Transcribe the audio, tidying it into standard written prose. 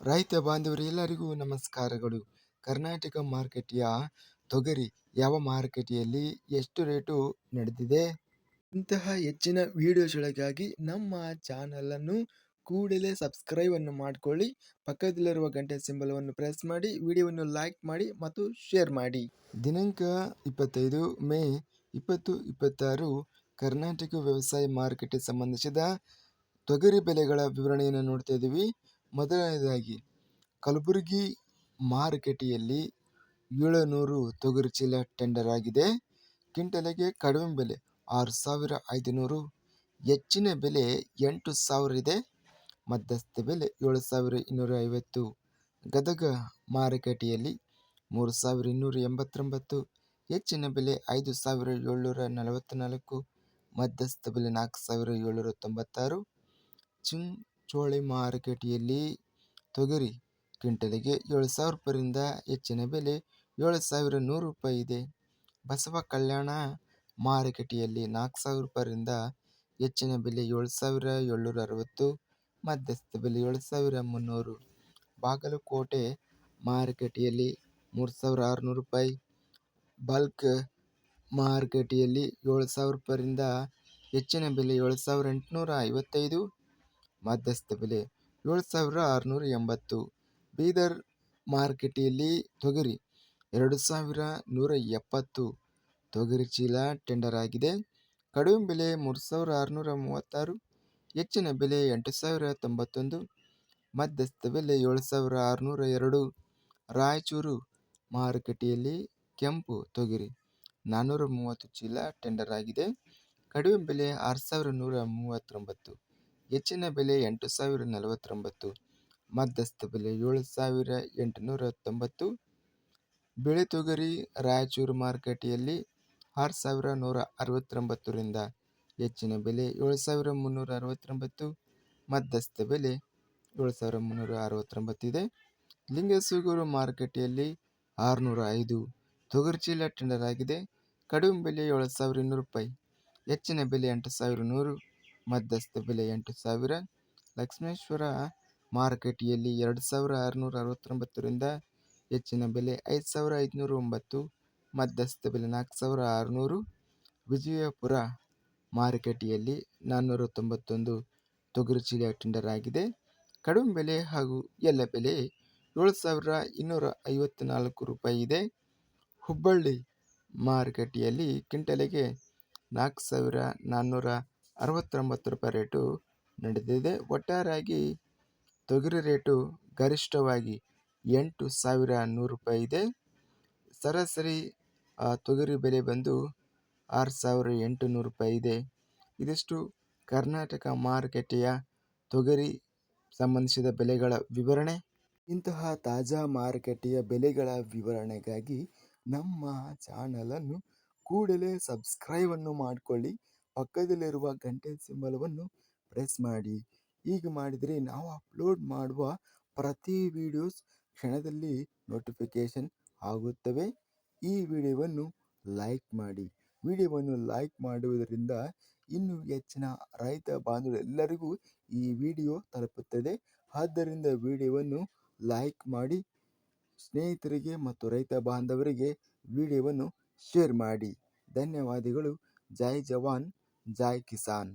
ರೈತ ಬಾಂಧವರು ಎಲ್ಲರಿಗೂ ನಮಸ್ಕಾರಗಳು. ಕರ್ನಾಟಕ ಮಾರುಕಟ್ಟೆಯ ತೊಗರಿ ಯಾವ ಮಾರುಕಟ್ಟೆಯಲ್ಲಿ ಎಷ್ಟು ರೇಟು ನಡೆದಿದೆ? ಇಂತಹ ಹೆಚ್ಚಿನ ವಿಡಿಯೋಸ್ಗಳಿಗಾಗಿ ನಮ್ಮ ಚಾನಲನ್ನು ಕೂಡಲೇ ಸಬ್ಸ್ಕ್ರೈಬ್ ಅನ್ನು ಮಾಡಿಕೊಳ್ಳಿ. ಪಕ್ಕದಲ್ಲಿರುವ ಗಂಟೆ ಸಿಂಬಲವನ್ನು ಪ್ರೆಸ್ ಮಾಡಿ, ವಿಡಿಯೋವನ್ನು ಲೈಕ್ ಮಾಡಿ ಮತ್ತು ಶೇರ್ ಮಾಡಿ. ದಿನಾಂಕ 25 ಮೇ 2026 ಕರ್ನಾಟಕ ವ್ಯವಸಾಯ ಮಾರುಕಟ್ಟೆ ಸಂಬಂಧಿಸಿದ ತೊಗರಿ ಬೆಲೆಗಳ ವಿವರಣೆಯನ್ನು ನೋಡ್ತಾ ಇದ್ದೀವಿ. ಮೊದಲನೇದಾಗಿ ಕಲಬುರಗಿ ಮಾರುಕಟ್ಟೆಯಲ್ಲಿ 700 ತೊಗರಿ ಚೀಲ ಟೆಂಡರ್ ಆಗಿದೆ. ಕ್ವಿಂಟಲಿಗೆ ಕಡಿಮೆ ಬೆಲೆ 6,500, ಹೆಚ್ಚಿನ ಬೆಲೆ 8,000 ಇದೆ. ಮಧ್ಯಸ್ಥ ಬೆಲೆ 7,250. ಗದಗ ಮಾರುಕಟ್ಟೆಯಲ್ಲಿ 3,289, ಹೆಚ್ಚಿನ ಬೆಲೆ 5,744, ಮಧ್ಯಸ್ಥ ಬೆಲೆ 4,796. ಚಿಂಚೋಳಿ ಮಾರುಕಟ್ಟೆಯಲ್ಲಿ ತೊಗರಿ ಕ್ವಿಂಟಲಿಗೆ 7,000 ರೂಪಾಯಿಯಿಂದ ಹೆಚ್ಚಿನ ಬೆಲೆ 7,100 ರೂಪಾಯಿ ಇದೆ. ಬಸವ ಕಲ್ಯಾಣ ಮಾರುಕಟ್ಟೆಯಲ್ಲಿ 4,000 ರೂಪಾಯಿಯಿಂದ ಹೆಚ್ಚಿನ ಬೆಲೆ 7,760, ಮಧ್ಯಸ್ಥ ಬೆಲೆ 7,300. ಬಾಗಲಕೋಟೆ ಮಾರುಕಟ್ಟೆಯಲ್ಲಿ 3,600 ರೂಪಾಯಿ. ಬಲ್ಕ್ ಮಾರುಕಟ್ಟೆಯಲ್ಲಿ 7,000 ರೂಪಾಯಿಯಿಂದ ಹೆಚ್ಚಿನ ಬೆಲೆ 7,855, ಮಧ್ಯಸ್ಥ ಬೆಲೆ 7,680. ಬೀದರ್ ಮಾರುಕಟ್ಟೆಯಲ್ಲಿ ತೊಗರಿ 2,170 ತೊಗರಿ ಚೀಲ ಟೆಂಡರ್ ಆಗಿದೆ. ಕಡಿಮೆ ಬೆಲೆ 3,636, ಹೆಚ್ಚಿನ ಬೆಲೆ 8,091, ಮಧ್ಯಸ್ಥ ಬೆಲೆ 7,602. ರಾಯಚೂರು ಮಾರುಕಟ್ಟೆಯಲ್ಲಿ ಕೆಂಪು ತೊಗರಿ 430 ಚೀಲ ಟೆಂಡರ್ ಆಗಿದೆ. ಕಡಿಮೆ ಬೆಲೆ 6,139, ಹೆಚ್ಚಿನ ಬೆಲೆ 8,049, ಮಧ್ಯಸ್ಥ ಬೆಲೆ 7,890. ಬಿಳಿ ತೊಗರಿ ರಾಯಚೂರು ಮಾರುಕಟ್ಟೆಯಲ್ಲಿ 6,169ರಿಂದ ಹೆಚ್ಚಿನ ಬೆಲೆ 7,369, ಮಧ್ಯಸ್ಥ ಬೆಲೆ 7,369 ಇದೆ. ಲಿಂಗಸೂಗೂರು ಮಾರುಕಟ್ಟೆಯಲ್ಲಿ 605 ತೊಗರಿ ಚೀಲ ಟೆಂಡರ್ ಆಗಿದೆ. ಕಡಿಮೆ ಬೆಲೆ 7,200 ರೂಪಾಯಿ, ಹೆಚ್ಚಿನ ಬೆಲೆ 8,100, ಮಧ್ಯಸ್ಥ ಬೆಲೆ 8,000. ಲಕ್ಷ್ಮೇಶ್ವರ ಮಾರುಕಟ್ಟೆಯಲ್ಲಿ 2,669ರಿಂದ ಹೆಚ್ಚಿನ ಬೆಲೆ 5,509, ಮಧ್ಯಸ್ಥ ಬೆಲೆ 4,600. ವಿಜಯಪುರ ಮಾರುಕಟ್ಟೆಯಲ್ಲಿ 491 ತೊಗರಿ ಚೀಲ ಟೆಂಡರ್ ಆಗಿದೆ. ಕಡಿಮೆ ಬೆಲೆ ಹಾಗೂ ಎಲ್ಲ ಬೆಲೆ 7,254 ರೂಪಾಯಿ ಇದೆ. ಹುಬ್ಬಳ್ಳಿ ಮಾರುಕಟ್ಟೆಯಲ್ಲಿ ಕ್ವಿಂಟಲಿಗೆ 4,469 ರೂಪಾಯಿ ರೇಟು ನಡೆದಿದೆ. ಒಟ್ಟಾರೆಯಾಗಿ ತೊಗರಿ ರೇಟು ಗರಿಷ್ಠವಾಗಿ 8,100 ರೂಪಾಯಿ ಇದೆ. ಸರಾಸರಿ ತೊಗರಿ ಬೆಲೆ ಬಂದು 6,800 ರೂಪಾಯಿ ಇದೆ. ಇದಿಷ್ಟು ಕರ್ನಾಟಕ ಮಾರುಕಟ್ಟೆಯ ತೊಗರಿ ಸಂಬಂಧಿಸಿದ ಬೆಲೆಗಳ ವಿವರಣೆ. ಇಂತಹ ತಾಜಾ ಮಾರುಕಟ್ಟೆಯ ಬೆಲೆಗಳ ವಿವರಣೆಗಾಗಿ ನಮ್ಮ ಚಾನಲನ್ನು ಕೂಡಲೇ ಸಬ್ಸ್ಕ್ರೈಬ್ ಅನ್ನು ಮಾಡಿಕೊಳ್ಳಿ. ಪಕ್ಕದಲ್ಲಿರುವ ಗಂಟೆ ಸಿಂಬಲವನ್ನು ಪ್ರೆಸ್ ಮಾಡಿ. ಹೀಗೆ ಮಾಡಿದರೆ ನಾವು ಅಪ್ಲೋಡ್ ಮಾಡುವ ಪ್ರತಿ ವಿಡಿಯೋಸ್ ಕ್ಷಣದಲ್ಲಿ ನೋಟಿಫಿಕೇಶನ್ ಆಗುತ್ತವೆ. ಈ ವಿಡಿಯೋವನ್ನು ಲೈಕ್ ಮಾಡಿ. ವಿಡಿಯೋವನ್ನು ಲೈಕ್ ಮಾಡುವುದರಿಂದ ಇನ್ನೂ ಹೆಚ್ಚಿನ ರೈತ ಬಾಂಧವರೆಲ್ಲರಿಗೂ ಈ ವಿಡಿಯೋ ತಲುಪುತ್ತದೆ. ಆದ್ದರಿಂದ ವಿಡಿಯೋವನ್ನು ಲೈಕ್ ಮಾಡಿ, ಸ್ನೇಹಿತರಿಗೆ ಮತ್ತು ರೈತ ಬಾಂಧವರಿಗೆ ವಿಡಿಯೋವನ್ನು ಶೇರ್ ಮಾಡಿ. ಧನ್ಯವಾದಗಳು. ಜೈ ಜವಾನ್, ಜೈ ಕಿಸಾನ್.